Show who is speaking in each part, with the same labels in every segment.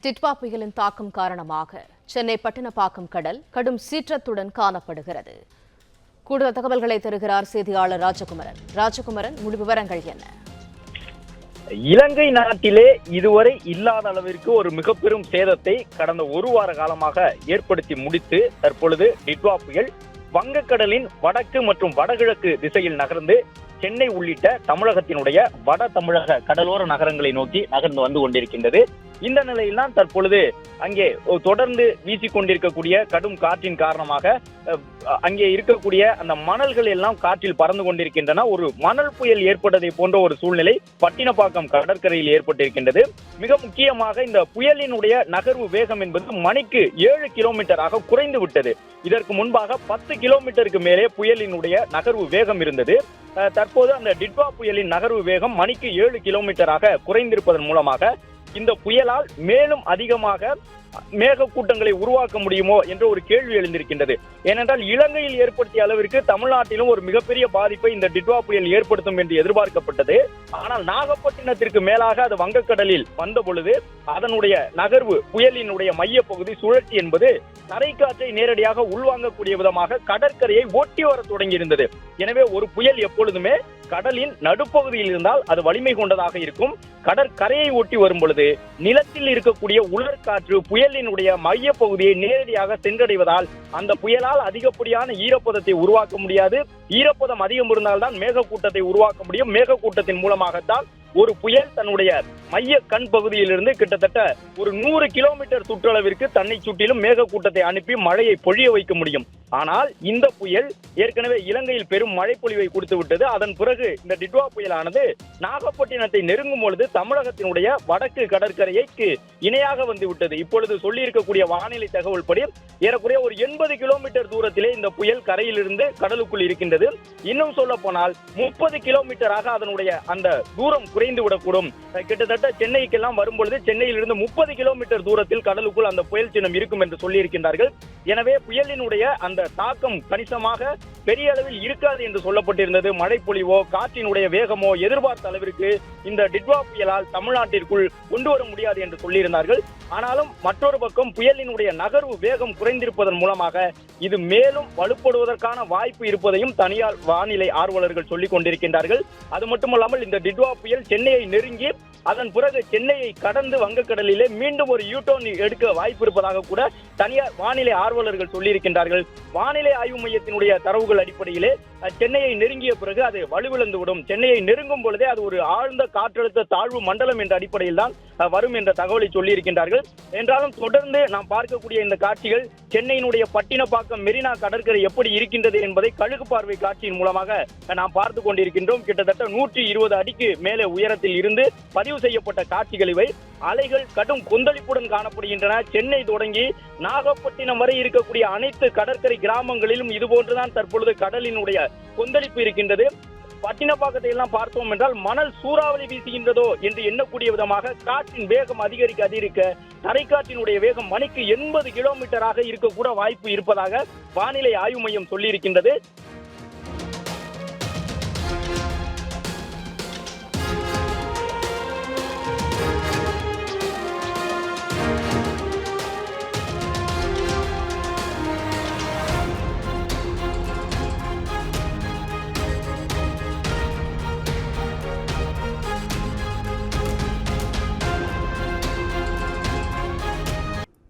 Speaker 1: டிட்வா புயலின் தாக்கம் காரணமாக சென்னை பட்டினப்பாக்கம் கடல் கடும் சீற்றத்துடன் காணப்படுகிறது. கூடுதல் தகவல்களை தருகிறார் செய்தியாளர் ராஜகுமரன். முழு விவரங்கள் என்ன?
Speaker 2: இலங்கை நாட்டிலே இதுவரை இல்லாத அளவிற்கு ஒரு மிக பெரும் சேதத்தை கடந்த ஒரு வார காலமாக ஏற்படுத்தி முடித்து தற்பொழுது டிட்வா புயல் வங்கக்கடலின் வடக்கு மற்றும் வடகிழக்கு திசையில் நகர்ந்து சென்னை உள்ளிட்ட தமிழகத்தினுடைய வட தமிழக கடலோர நகரங்களை நோக்கி நகர்ந்து வந்து கொண்டிருக்கின்றது. இந்த நிலையில்தான் தற்பொழுது அங்கே தொடர்ந்து வீசிக்கொண்டிருக்கக்கூடிய கடும் காற்றின் காரணமாக அங்கே இருக்கக்கூடிய அந்த மணல்கள் எல்லாம் காற்றில் பறந்து கொண்டிருக்கின்றன. ஒரு மணல் புயல் ஏற்பட்டதை போன்ற ஒரு சூழ்நிலை பட்டினப்பாக்கம் கடற்கரையில் ஏற்பட்டிருக்கின்றது. மிக முக்கியமாக இந்த புயலினுடைய நகர்வு வேகம் என்பது மணிக்கு 7 கிலோமீட்டராக குறைந்து விட்டது. இதற்கு முன்பாக 10 கிலோமீட்டருக்கு மேலே புயலினுடைய நகர்வு வேகம் இருந்தது. தற்போது அந்த டிட்வா புயலின் நகர்வு வேகம் மணிக்கு 7 கிலோமீட்டராக குறைந்திருப்பதன் மூலமாக இந்த புயலால் மேலும் அதிகமாக மேகக்கூட்டங்களை உருவாக்க முடியுமோ என்ற ஒரு கேள்வி எழுந்திருக்கின்றது. ஏனென்றால் இலங்கையில் ஏற்படுத்திய அளவிற்கு தமிழ்நாட்டிலும் ஒரு மிகப்பெரிய பாதிப்பை இந்த டிட்வா புயல் ஏற்படுத்தும் என்று எதிர்பார்க்கப்பட்டது. ஆனால் நாகப்பட்டினத்திற்கு மேலாக அது வங்கக்கடலில் வந்த பொழுது அதனுடைய நகர்வு புயலினுடைய மைய பகுதி சுழற்சி என்பது தரைக்காற்றை நேரடியாக உள்வாங்கக்கூடிய விதமாக கடற்கரையை ஒட்டி வர தொடங்கி இருந்தது. எனவே ஒரு புயல் எப்பொழுதுமே கடலின் நடுப்பகுதியில் இருந்தால் அது வலிமை கொண்டதாக இருக்கும். கடற்கரையை ஒட்டி வரும் பொழுது நிலத்தில் இருக்கக்கூடிய உலர்காற்று புயலினுடைய மைய பகுதியை நேரடியாக சென்றடைவதால் அந்த புயலால் அதிகப்படியான ஈரப்பதத்தை உருவாக்க முடியாது. ஈரப்பதம் அதிகம் இருந்தால்தான் மேகக்கூட்டத்தை உருவாக்க முடியும். மேகக்கூட்டத்தின் மூலமாகத்தான் ஒரு புயல் தன்னுடைய மைய கண் பகுதியிலிருந்து கிட்டத்தட்ட ஒரு 100 கிலோமீட்டர் சுற்றளவிற்கு தன்னை சுற்றிலும் மேகக்கூட்டத்தை அனுப்பி மழையை பொழிய வைக்க முடியும். ஆனால் இந்த புயல் ஏற்கனவே இலங்கையில் பெரும் மழை பொழிவை கொடுத்து விட்டது. அதன் பிறகு இந்த டிட்வா புயலானது நாகப்பட்டினத்தை நெருங்கும் பொழுது தமிழகத்தினுடைய வடக்கு கடற்கரைக்கு இணையாக வந்து விட்டது. இப்பொழுது சொல்லி இருக்கக்கூடிய வானிலை தகவல் படி ஏறக்குறைய ஒரு 80 கிலோமீட்டர் தூரத்திலே இந்த புயல் கரையிலிருந்து கடலுக்குள் இருக்கின்றது. இன்னும் சொல்ல போனால் 30 கிலோமீட்டராக அதனுடைய அந்த தூரம் குறைந்து விடக்கூடும். கிட்டத்தட்ட சென்னைக்கெல்லாம் வரும்பொழுது சென்னையிலிருந்து 30 கிலோமீட்டர் தூரத்தில் கடலுக்குள் அந்த புயல் சின்னம் இருக்கும் என்று சொல்லி இருக்கின்றார்கள். எனவே புயலினுடைய அந்த தாக்கம் கணிசமாக பெரிய அளவில் இருக்காது என்று சொல்லப்பட்டிருந்தது. மழை பொழிவோ காற்றினுடைய வேகமோ எதிர்பார்த்த அளவிற்கு இந்த டிட்வா புயலால் தமிழ்நாட்டிற்குள் கொண்டு வர முடியாது என்று சொல்லியிருந்தார்கள். ஆனாலும் மற்றொரு பக்கம் புயலினுடைய நகர்வு வேகம் குறைந்திருப்பதன் மூலமாக இது மேலும் வலுப்படுவதற்கான வாய்ப்பு இருப்பதையும் தனியார் வானிலை ஆர்வலர்கள் சொல்லிக் கொண்டிருக்கின்றார்கள். அது மட்டுமல்லாமல் இந்த டிட்வா புயல் சென்னையை நெருங்கி அதன் பிறகு சென்னையை கடந்து வங்கக்கடலிலே மீண்டும் ஒரு யூடர்ன் எடுக்க வாய்ப்பு இருப்பதாக கூட தனியார் வானிலை ஆர்வலர்கள் சொல்லியிருக்கின்றார்கள். வானிலை ஆய்வு மையத்தினுடைய தரவுகள் அடிப்படையிலே சென்னையை நெருங்கிய பிறகு அது வலுவிழந்துவிடும். சென்னையை நெருங்கும் பொழுதே அது ஒரு ஆழ்ந்த காற்றழுத்த தாழ்வு மண்டலம் என்ற அடிப்படையில் தான் வரும் என்ற தகவலை சொல்லியிருக்கின்றார்கள். என்றாலும் தொடர்ந்து நாம் பார்க்கக்கூடிய இந்த காட்சிகள் சென்னையினுடைய பட்டினப்பாக்கம் மெரினா கடற்கரை எப்படி இருக்கின்றது என்பதை கழுகு பார்வை காட்சியின் மூலமாக நாம் பார்த்து கொண்டிருக்கின்றோம். கிட்டத்தட்ட 120 அடிக்கு மேலே உயரத்தில் இருந்து பதிவு செய்யப்பட்ட காட்சிகள் இவை. அலைகள் கடும் கொந்தளிப்புடன் காணப்படுகின்றன. சென்னை தொடங்கி நாகப்பட்டினம் வரை இருக்கக்கூடிய அனைத்து கடற்கரை கிராமங்களிலும் இதுபோன்றுதான் தற்பொழுது கடலினுடைய கொந்தளிப்பு இருக்கின்றது. பட்டினப்பாக்கத்தை எல்லாம் பார்த்தோம் என்றால் மணல் சூறாவளி வீசுகின்றதோ என்று எண்ணக்கூடிய விதமாக காற்றின் வேகம் அதிகரிக்க தரைக்காற்றினுடைய வேகம் மணிக்கு 80 கிலோமீட்டராக இருக்கக்கூட வாய்ப்பு இருப்பதாக வானிலை ஆய்வு மையம் சொல்லியிருக்கின்றது.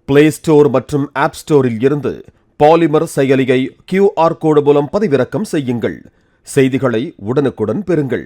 Speaker 3: பிளே ஸ்டோர் மற்றும் ஆப் ஸ்டோரில் இருந்து பாலிமர் செயலியை QR கோடு மூலம் பதிவிறக்கம் செய்யுங்கள். செய்திகளை உடனுக்குடன் பெறுங்கள்.